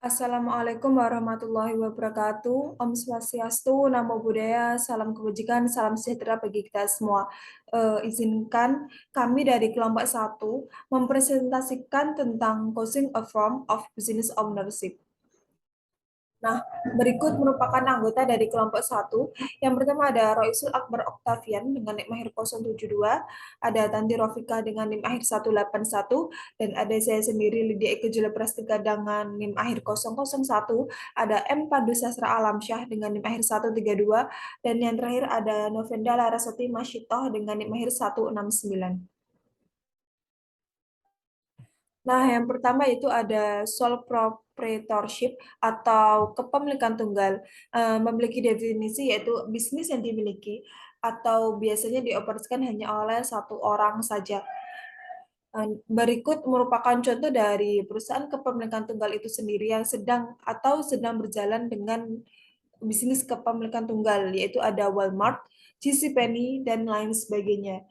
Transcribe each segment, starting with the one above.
Assalamualaikum warahmatullahi wabarakatuh. Om Swastiastu, Namo Buddhaya, salam kebajikan, salam sejahtera bagi kita semua. Izinkan kami dari kelompok satu mempresentasikan tentang Coaching a Form of Business Ownership. Nah, berikut merupakan anggota dari kelompok satu. Yang pertama ada Roisul Akbar Oktavian dengan NIM akhir 072, ada Tanti Rofika dengan NIM akhir 181, dan ada saya sendiri Lydia Eka Jula Prastika dengan NIM akhir 001, ada M. Pandu Sastra Alamsyah dengan NIM akhir 132, dan yang terakhir ada Novenda Larasati Masyitoh dengan NIM akhir 169. Nah, yang pertama itu ada sole proprietorship atau kepemilikan tunggal. Memiliki definisi yaitu bisnis yang dimiliki atau biasanya dioperasikan hanya oleh satu orang saja. Berikut merupakan contoh dari perusahaan kepemilikan tunggal itu sendiri yang sedang berjalan dengan bisnis kepemilikan tunggal, yaitu ada Walmart, JCPenney, dan lain sebagainya.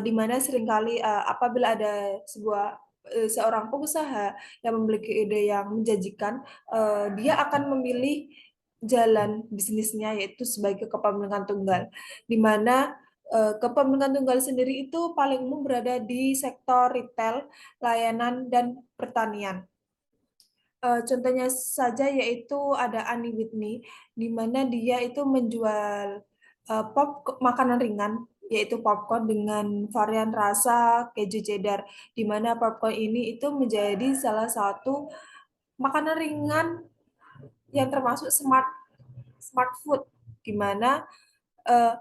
Di mana seringkali apabila ada seorang pengusaha yang memiliki ide yang menjanjikan, dia akan memilih jalan bisnisnya yaitu sebagai kepemilikan tunggal, di mana kepemilikan tunggal sendiri itu paling umum berada di sektor retail, layanan, dan pertanian. Contohnya saja yaitu ada Annie Whitney, di mana dia itu menjual makanan ringan, yaitu popcorn dengan varian rasa keju cheddar, di mana popcorn ini itu menjadi salah satu makanan ringan yang termasuk smart food, di mana eh,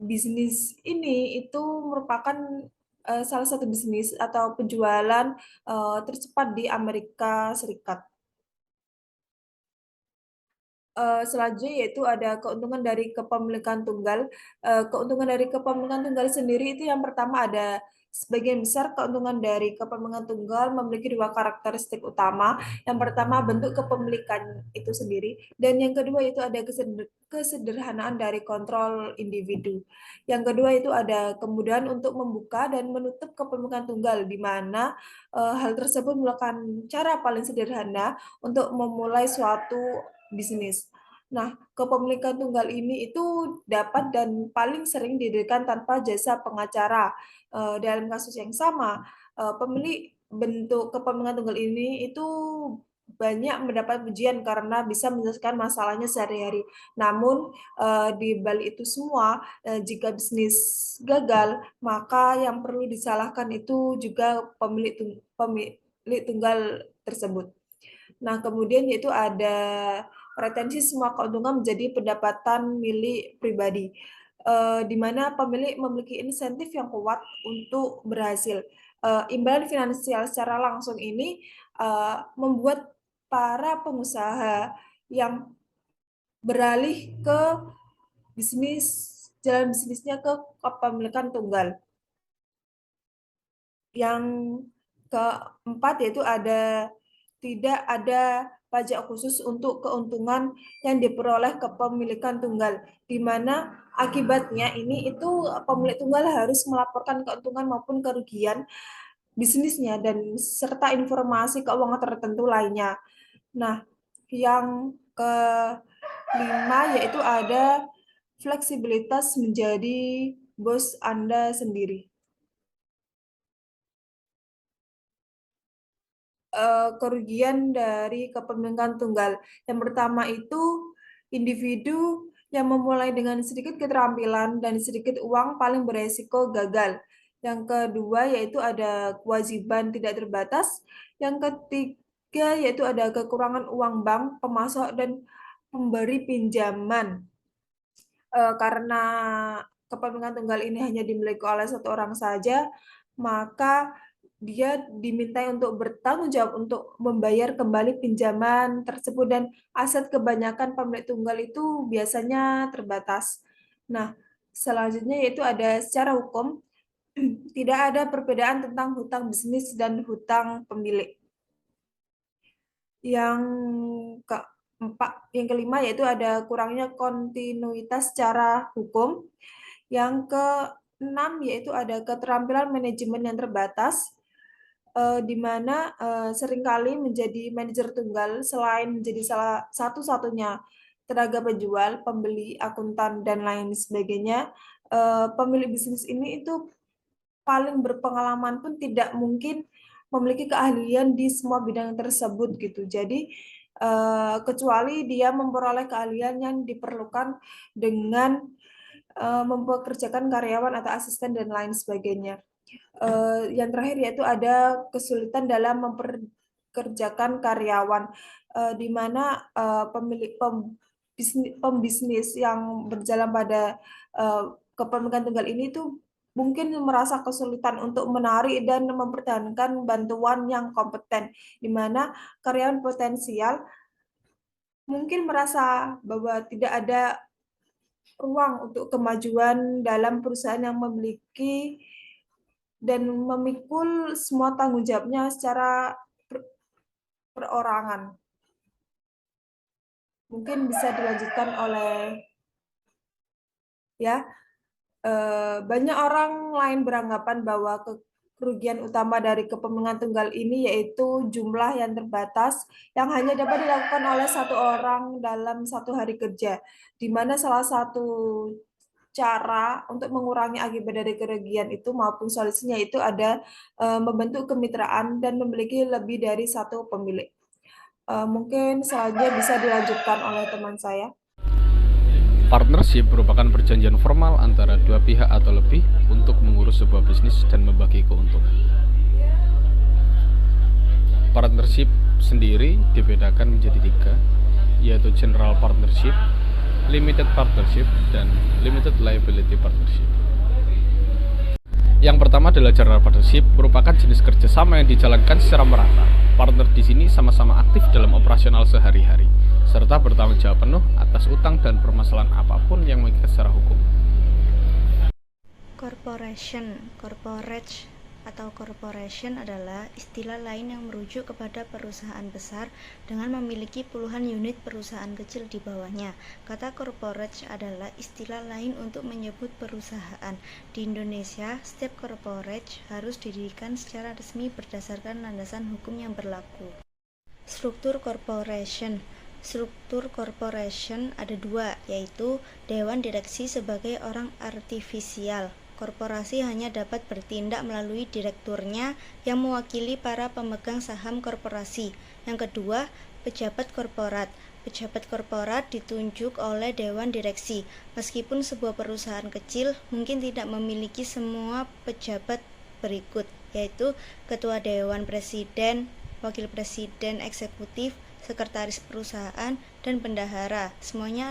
bisnis ini itu merupakan salah satu bisnis atau penjualan tercepat di Amerika Serikat. Selanjutnya yaitu ada keuntungan dari kepemilikan tunggal. Keuntungan dari kepemilikan tunggal sendiri itu yang pertama ada sebagian besar keuntungan dari kepemilikan tunggal memiliki dua karakteristik utama. Yang pertama bentuk kepemilikan itu sendiri, dan yang kedua itu ada kesederhanaan dari kontrol individu. Yang kedua itu ada kemudahan untuk membuka dan menutup kepemilikan tunggal, di mana hal tersebut merupakan cara paling sederhana untuk memulai suatu bisnis. Nah, kepemilikan tunggal ini itu dapat dan paling sering didirikan tanpa jasa pengacara. Dalam kasus yang sama, pemilik bentuk kepemilikan tunggal ini itu banyak mendapat pujian karena bisa menyelesaikan masalahnya sehari-hari. Namun, di balik itu semua, jika bisnis gagal, maka yang perlu disalahkan itu juga pemilik tunggal tersebut. Nah, kemudian yaitu ada retensi semua keuntungan menjadi pendapatan milik pribadi, di mana pemilik memiliki insentif yang kuat untuk berhasil. Imbalan finansial secara langsung ini membuat para pengusaha yang beralih ke bisnis jalan bisnisnya ke kepemilikan tunggal. Yang keempat yaitu tidak ada pajak khusus untuk keuntungan yang diperoleh kepemilikan tunggal, di mana akibatnya ini itu pemilik tunggal harus melaporkan keuntungan maupun kerugian bisnisnya dan serta informasi keuangan tertentu lainnya. Nah, yang kelima yaitu ada fleksibilitas menjadi bos Anda sendiri. Kerugian dari kepemilikan tunggal. Yang pertama itu individu yang memulai dengan sedikit keterampilan dan sedikit uang paling beresiko gagal. Yang kedua yaitu ada kewajiban tidak terbatas. Yang ketiga yaitu ada kekurangan uang bank, pemasok, dan pemberi pinjaman. Karena kepemilikan tunggal ini hanya dimiliki oleh satu orang saja, maka dia dimintai untuk bertanggung jawab untuk membayar kembali pinjaman tersebut, dan aset kebanyakan pemilik tunggal itu biasanya terbatas. Nah, selanjutnya yaitu ada secara hukum tidak ada perbedaan tentang hutang bisnis dan hutang pemilik. Yang yang kelima yaitu ada kurangnya kontinuitas secara hukum. Yang keenam yaitu ada keterampilan manajemen yang terbatas. di mana, seringkali menjadi manajer tunggal selain menjadi salah satu-satunya tenaga penjual, pembeli, akuntan, dan lain sebagainya, pemilik bisnis ini itu paling berpengalaman pun tidak mungkin memiliki keahlian di semua bidang tersebut gitu. Jadi, kecuali dia memperoleh keahlian yang diperlukan dengan, mempekerjakan karyawan atau asisten dan lain sebagainya. Yang terakhir yaitu ada kesulitan dalam memperkerjakan karyawan, di mana, pembisnis yang berjalan pada, kepemilikan tunggal ini tuh mungkin merasa kesulitan untuk menarik dan mempertahankan bantuan yang kompeten, di mana karyawan potensial mungkin merasa bahwa tidak ada ruang untuk kemajuan dalam perusahaan yang memiliki dan memikul semua tanggung jawabnya secara per perorangan. Mungkin bisa dilanjutkan oleh ya, banyak orang lain beranggapan bahwa kerugian utama dari kepemilikan tunggal ini yaitu jumlah yang terbatas yang hanya dapat dilakukan oleh satu orang dalam satu hari kerja, di mana salah satu cara untuk mengurangi akibat dari kerugian itu maupun solusinya itu ada, membentuk kemitraan dan memiliki lebih dari satu pemilik. Mungkin selanjutnya bisa dilanjutkan oleh teman saya. Partnership merupakan perjanjian formal antara dua pihak atau lebih untuk mengurus sebuah bisnis dan membagi keuntungan. Partnership sendiri dibedakan menjadi tiga, yaitu General Partnership, Limited Partnership, dan Limited Liability Partnership. Yang pertama adalah General Partnership, merupakan jenis kerjasama yang dijalankan secara merata. Partner di sini sama-sama aktif dalam operasional sehari-hari, serta bertanggung jawab penuh atas utang dan permasalahan apapun yang mengikat secara hukum. Corporate atau corporation adalah istilah lain yang merujuk kepada perusahaan besar dengan memiliki puluhan unit perusahaan kecil di bawahnya. Kata corporate adalah istilah lain untuk menyebut perusahaan. Di Indonesia, setiap corporate harus didirikan secara resmi berdasarkan landasan hukum yang berlaku. Struktur corporation ada dua, yaitu Dewan Direksi sebagai orang artifisial. Korporasi hanya dapat bertindak melalui direkturnya yang mewakili para pemegang saham korporasi. Yang kedua, pejabat korporat. Pejabat korporat ditunjuk oleh Dewan Direksi. Meskipun sebuah perusahaan kecil mungkin tidak memiliki semua pejabat berikut, yaitu Ketua Dewan Presiden, Wakil Presiden Eksekutif, Sekretaris Perusahaan, dan Bendahara. Semuanya